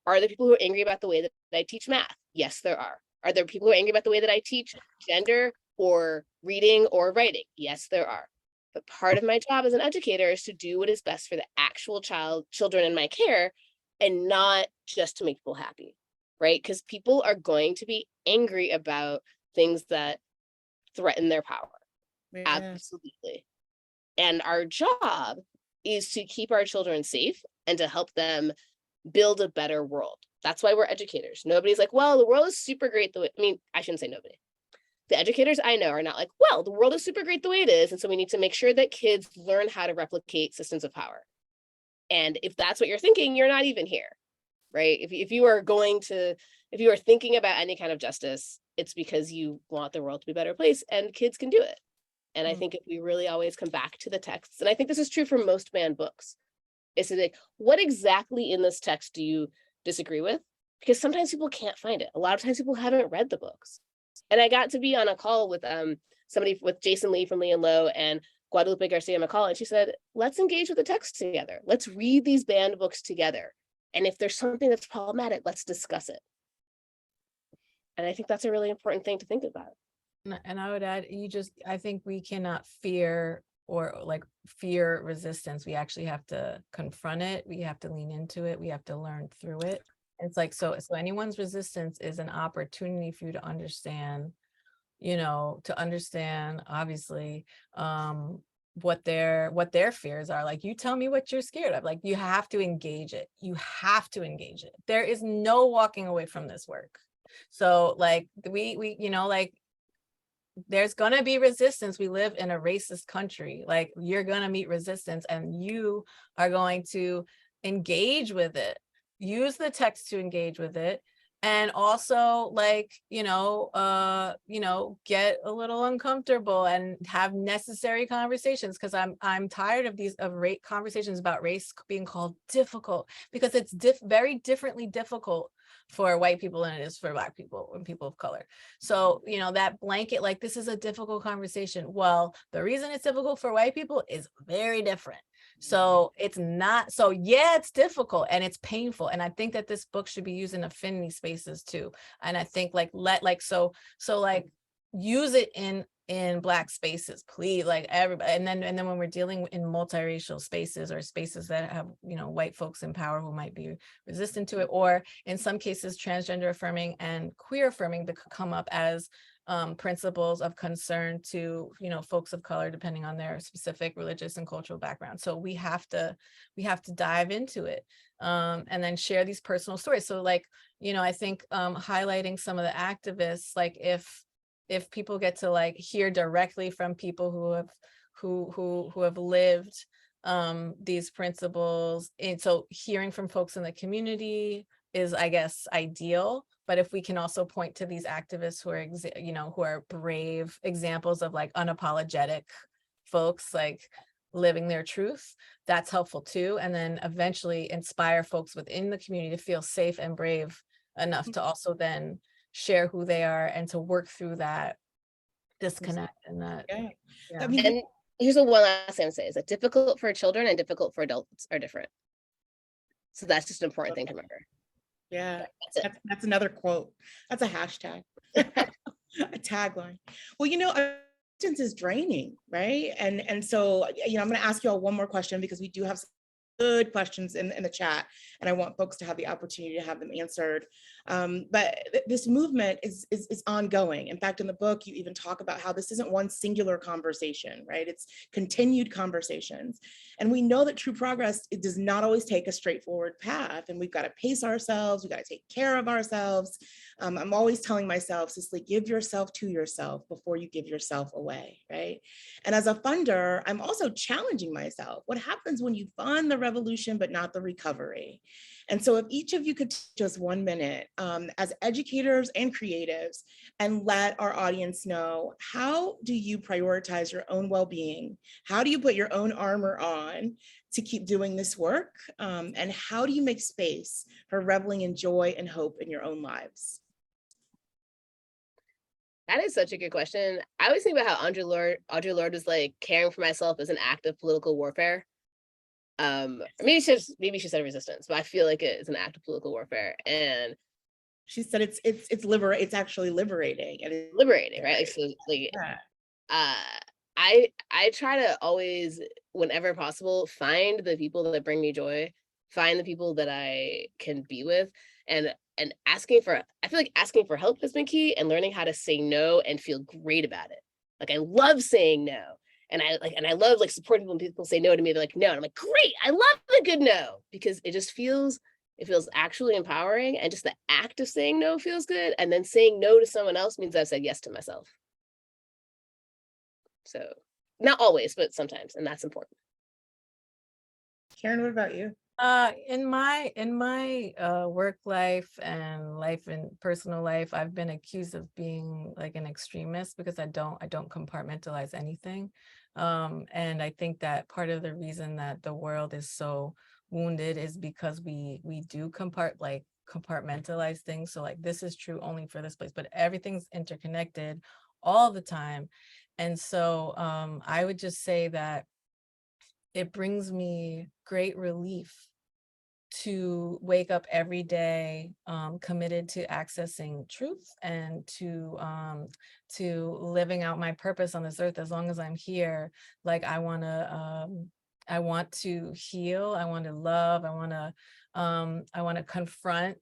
Are there people who are angry about the way that I teach math? Yes, there are. Are there people who are angry about the way that I teach gender or reading or writing? Yes, there are. But part of my job as an educator is to do what is best for the actual children in my care, and not just to make people happy, right? Because people are going to be angry about things that threaten their power. Yeah. Absolutely. And our job is to keep our children safe and to help them build a better world. That's why we're educators. Nobody's like, well, the world is super great the way, I mean, I shouldn't say nobody. The educators I know are not like, well, the world is super great the way it is. And so we need to make sure that kids learn how to replicate systems of power. And if that's what you're thinking, you're not even here, right? If you are thinking about any kind of justice, it's because you want the world to be a better place, and kids can do it. And I think if we really always come back to the texts, and I think this is true for most banned books, is to like, what exactly in this text do you disagree with? Because sometimes people can't find it. A lot of times people haven't read the books. And I got to be on a call with with Jason Lee from Lee and Low and Guadalupe Garcia McCall, and she said, let's engage with the text together. Let's read these banned books together. And if there's something that's problematic, let's discuss it. And I think that's a really important thing to think about. And I would add, I think we cannot fear fear resistance. We actually have to confront it. We have to lean into it. We have to learn through it. It's like, so anyone's resistance is an opportunity for you to understand, obviously, what their fears are. Like, you tell me what you're scared of. Like, you have to engage it. You have to engage it. There is no walking away from this work. So like we there's going to be resistance. We live in a racist country. Like, you're going to meet resistance, and you are going to engage with it. Use the text to engage with it. And also, like, get a little uncomfortable and have necessary conversations, because I'm tired of these conversations about race being called difficult, because it's very differently difficult for white people than it is for Black people and people of color. So, that blanket, like, this is a difficult conversation. Well, the reason it's difficult for white people is very different. So it's not, so yeah, it's difficult and it's painful. And I think that this book should be used in affinity spaces too. And I think use it in Black spaces, please, like everybody. And then when we're dealing in multiracial spaces, or spaces that have, white folks in power who might be resistant to it, or in some cases, transgender affirming and queer affirming, that could come up as principles of concern to, folks of color, depending on their specific religious and cultural background. So we have to dive into it, and then share these personal stories. So I think highlighting some of the activists, like if people get to hear directly from people who have lived these principles, and so hearing from folks in the community is, I guess, ideal. But if we can also point to these activists who are, who are brave examples of unapologetic folks, living their truth, that's helpful too. And then eventually inspire folks within the community to feel safe and brave enough to also then share who they are and to work through that disconnect and that. Yeah. Yeah. And here's one last thing to say, is that difficult for children and difficult for adults are different. So that's just an important thing to remember. Yeah, that's another quote. That's a hashtag, a tagline. Well, resistance is draining, right? And so, I'm going to ask you all one more question, because we do have some good questions in the chat, and I want folks to have the opportunity to have them answered. But this movement is ongoing. In fact, in the book, you even talk about how this isn't one singular conversation, right? It's continued conversations. And we know that true progress, it does not always take a straightforward path, and we've got to pace ourselves. We've got to take care of ourselves. I'm always telling myself, Cicley, give yourself to yourself before you give yourself away, right? And as a funder, I'm also challenging myself. What happens when you fund the revolution, but not the recovery? And so if each of you could take just 1 minute as educators and creatives, and let our audience know, how do you prioritize your own well-being? How do you put your own armor on to keep doing this work? And how do you make space for reveling in joy and hope in your own lives? That is such a good question. I always think about how Audre Lorde was like, caring for myself as an act of political warfare. Maybe she said resistance, but I feel like it is an act of political warfare. And she said it's actually liberating. And it's liberating, right? I try to always, whenever possible, find the people that bring me joy, find the people that I can be with, and I feel like asking for help has been key, and learning how to say no and feel great about it. Like, I love saying no. And I love supporting people when people say no to me. They're like, no. And I'm like, great, I love a good no, because it just feels It feels actually empowering. And just the act of saying no feels good. And then saying no to someone else means I've said yes to myself. So not always, but sometimes, and that's important. Caryn, what about you? In my work life and life in personal life, I've been accused of being like an extremist because I don't compartmentalize anything. And I think that part of the reason that the world is so wounded is because we do compartmentalize things. So like, this is true only for this place, but everything's interconnected all the time. And so I would just say that it brings me great relief to wake up every day committed to accessing truth and to living out my purpose on this earth as long as I'm here. Like I want to heal, I want to love, I want to confront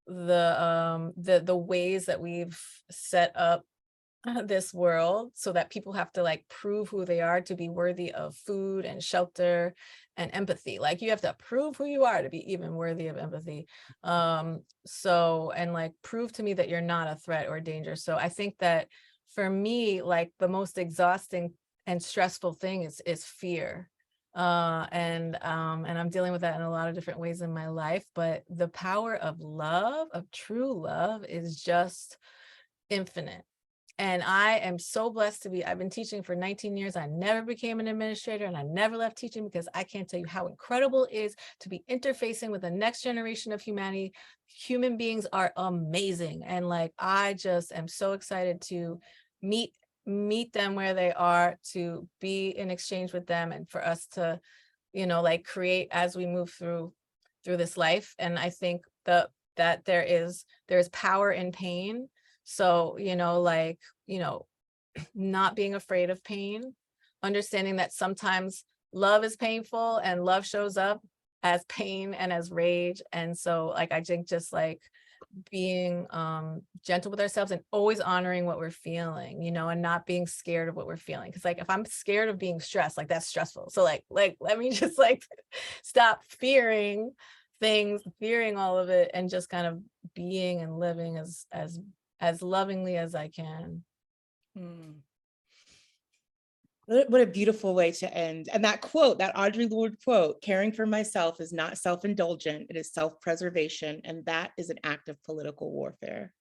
the ways that we've set up this world so that people have to like prove who they are to be worthy of food and shelter and empathy. Like you have to prove who you are to be even worthy of empathy. So, and like prove to me that you're not a threat or danger. So I think that for me, like the most exhausting and stressful thing is fear. And I'm dealing with that in a lot of different ways in my life, but the power of love, of true love, is just infinite. And I am so blessed to be, I've been teaching for 19 years. I never became an administrator and I never left teaching because I can't tell you how incredible it is to be interfacing with the next generation of humanity. Human beings are amazing. And like, I just am so excited to meet them where they are, to be in exchange with them, and for us to, like create as we move through this life. And I think that there's power in pain. So, not being afraid of pain, understanding that sometimes love is painful and love shows up as pain and as rage. And so like, I think just like being gentle with ourselves and always honoring what we're feeling, and not being scared of what we're feeling. Because like, if I'm scared of being stressed, like that's stressful. So like let me just like stop fearing things, fearing all of it, and just kind of being and living as lovingly as I can. What a beautiful way to end. And that quote, that Audre Lorde quote, caring for myself is not self-indulgent, it is self-preservation. And that is an act of political warfare.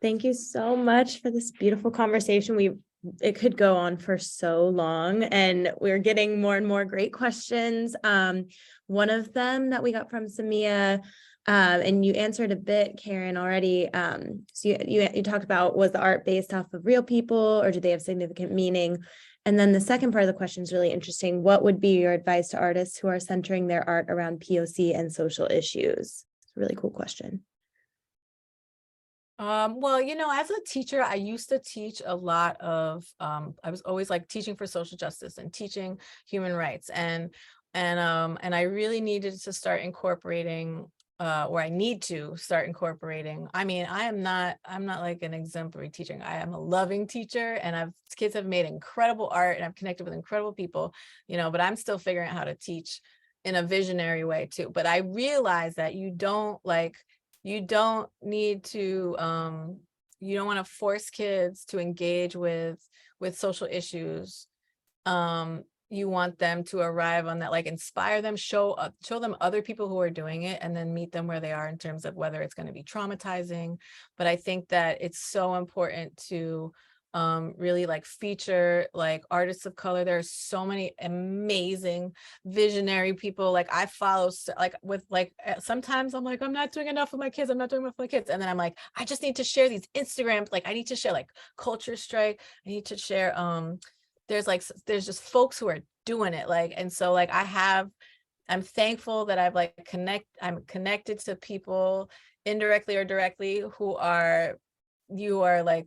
Thank you so much for this beautiful conversation. It could go on for so long, and we're getting more and more great questions. One of them that we got from Samia, and you answered a bit, Caryn, already. So you talked about, was the art based off of real people or do they have significant meaning? And then the second part of the question is really interesting. What would be your advice to artists who are centering their art around POC and social issues? It's a really cool question. Well, as a teacher, I used to teach a lot of, I was always like teaching for social justice and teaching human rights. And I really needed to start incorporating, or I need to start incorporating. I mean, I'm not like an exemplary teacher. I am a loving teacher, and kids have made incredible art and I've connected with incredible people, but I'm still figuring out how to teach in a visionary way too. But I realize that you don't need to, you don't want to force kids to engage with social issues. You want them to arrive on that, like inspire them, show them other people who are doing it, and then meet them where they are in terms of whether it's going to be traumatizing. But I think that it's so important to really like feature like artists of color. There are so many amazing visionary people like I follow, like with like sometimes I'm like, I'm not doing enough with my kids, and then I'm like, I just need to share these Instagrams, like I need to share like Culture Strike, I need to share there's just folks who are doing it, like, and so like I'm thankful that I'm connected to people indirectly or directly who are like,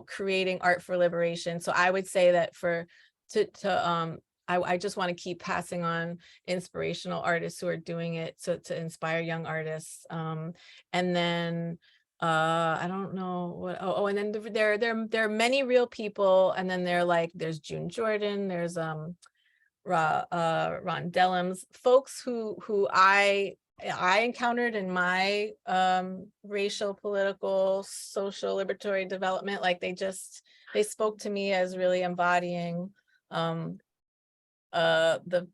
creating art for liberation. So I would say that I just want to keep passing on inspirational artists who are doing it, so to inspire young artists. And then I don't know what, and then there are many real people, and then there's June Jordan, there's Ron Dellums, folks who I I encountered in my racial, political, social, liberatory development. Like they spoke to me as really embodying the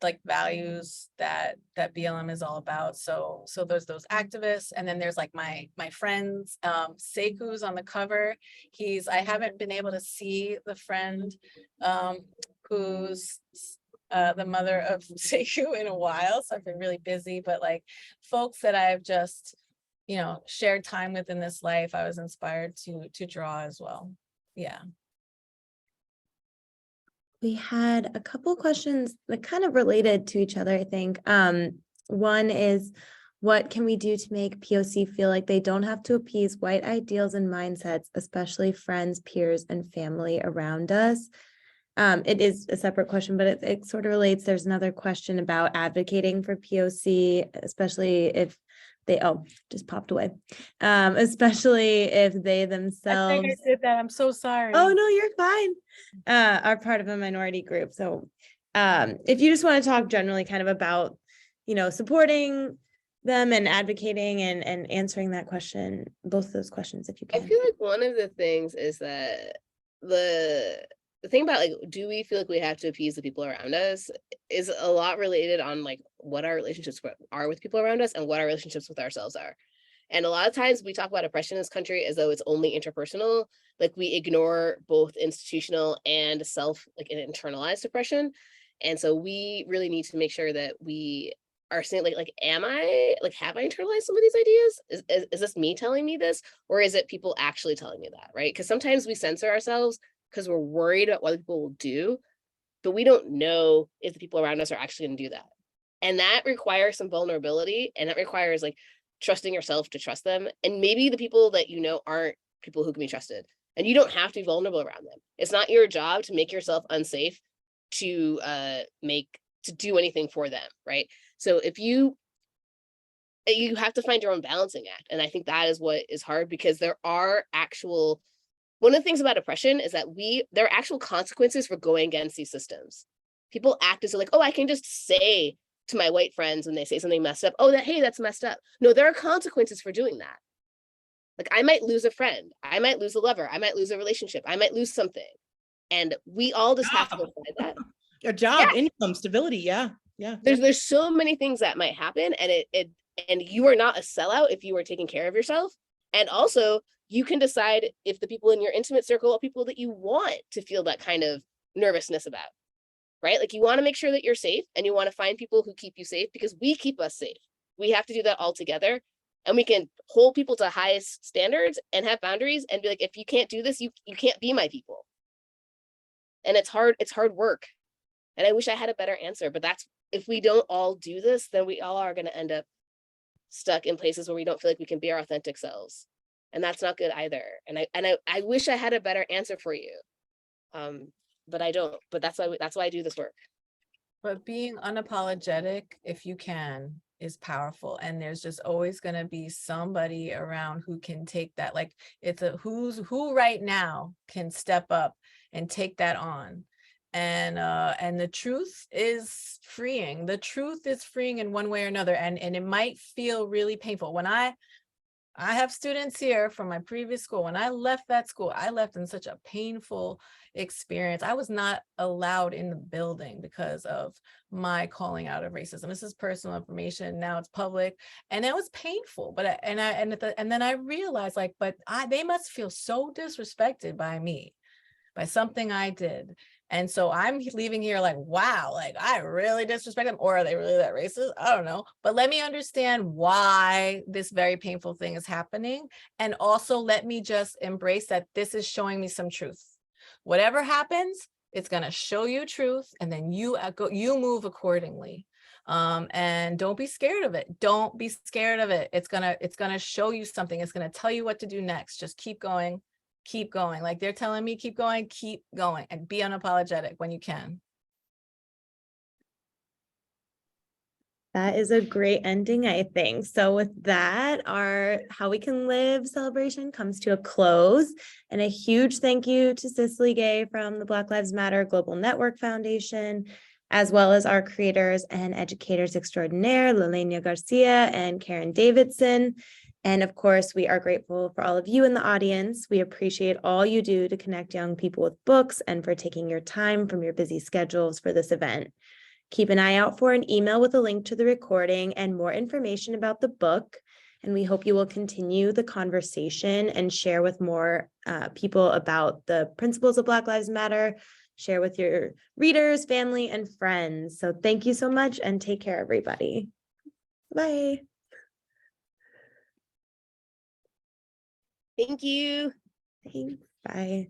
like values that BLM is all about. So there's those activists, and then there's like my friends. Seku's on the cover. I haven't been able to see the friend who's the mother of Sekou in a while, so I've been really busy, but like folks that I've just, shared time with in this life, I was inspired to draw as well. Yeah. We had a couple questions that kind of related to each other, I think. One is, what can we do to make POC feel like they don't have to appease white ideals and mindsets, especially friends, peers, and family around us? It is a separate question, but it sort of relates. There's another question about advocating for POC, especially if they, just popped away. Especially if they themselves. I think I did that. I'm so sorry. Oh, no, you're fine. Are part of a minority group. So if you just want to talk generally kind of about, supporting them and advocating and answering that question, both of those questions, if you I can. feel like one of the things is that the thing about like, do we feel like we have to appease the people around us is a lot related on like what our relationships are with people around us and what our relationships with ourselves are. And a lot of times we talk about oppression in this country as though it's only interpersonal, like we ignore both institutional and like an internalized oppression. And so we really need to make sure that we are saying like, have I internalized some of these ideas? Is this me telling me this? Or is it people actually telling me that, right? Because sometimes we censor ourselves because we're worried about what people will do, but we don't know if the people around us are actually going to do that. And that requires some vulnerability, and that requires like trusting yourself to trust them. And maybe the people that aren't people who can be trusted, and you don't have to be vulnerable around them. It's not your job to make yourself unsafe to do anything for them, right? So if you have to find your own balancing act, and I think that is what is hard, because there are one of the things about oppression is that there are actual consequences for going against these systems. People act as though like, oh, I can just say to my white friends when they say something messed up, hey, that's messed up. No, there are consequences for doing that. Like I might lose a friend, I might lose a lover, I might lose a relationship, I might lose something. And we all just have to go find that. A job, income, stability. Yeah. There's so many things that might happen, and and you are not a sellout if you are taking care of yourself. And also you can decide if the people in your intimate circle are people that you want to feel that kind of nervousness about, right? Like you want to make sure that you're safe, and you want to find people who keep you safe, because we keep us safe. We have to do that all together, and we can hold people to highest standards and have boundaries and be like, if you can't do this, you can't be my people. And it's hard work. And I wish I had a better answer, but if we don't all do this, then we all are going to end up stuck in places where we don't feel like we can be our authentic selves. And that's not good either. And I wish I had a better answer for you. But I don't, but that's why I do this work. But being unapologetic, if you can, is powerful. And there's just always going to be somebody around who can take that. Like it's who right now can step up and take that on. And the truth is freeing. The truth is freeing in one way or another. And it might feel really painful. When I have students here from my previous school. When I left that school, I left in such a painful experience. I was not allowed in the building because of my calling out of racism. This is personal information. Now it's public, and it was painful. But and then I realized they must feel so disrespected by me, by something I did. And so I'm leaving here like, wow, like I really disrespect them, or are they really that racist? I don't know. But let me understand why this very painful thing is happening. And also let me just embrace that this is showing me some truth. Whatever happens, it's going to show you truth. And then you move accordingly. And don't be scared of it. Don't be scared of it. It's going to show you something. It's going to tell you what to do next. Just keep going. Keep going. Like they're telling me, keep going, and be unapologetic when you can. That is a great ending, I think. So with that, our How We Can Live celebration comes to a close. And a huge thank you to Cicley Gay from the Black Lives Matter Global Network Foundation, as well as our creators and educators extraordinaire, Laleña Garcia and Caryn Davidson. And of course, we are grateful for all of you in the audience. We appreciate all you do to connect young people with books and for taking your time from your busy schedules for this event. Keep an eye out for an email with a link to the recording and more information about the book. And we hope you will continue the conversation and share with more people about the principles of Black Lives Matter. Share with your readers, family, and friends. So thank you so much and take care, everybody. Bye. Thank you. Thanks. Bye.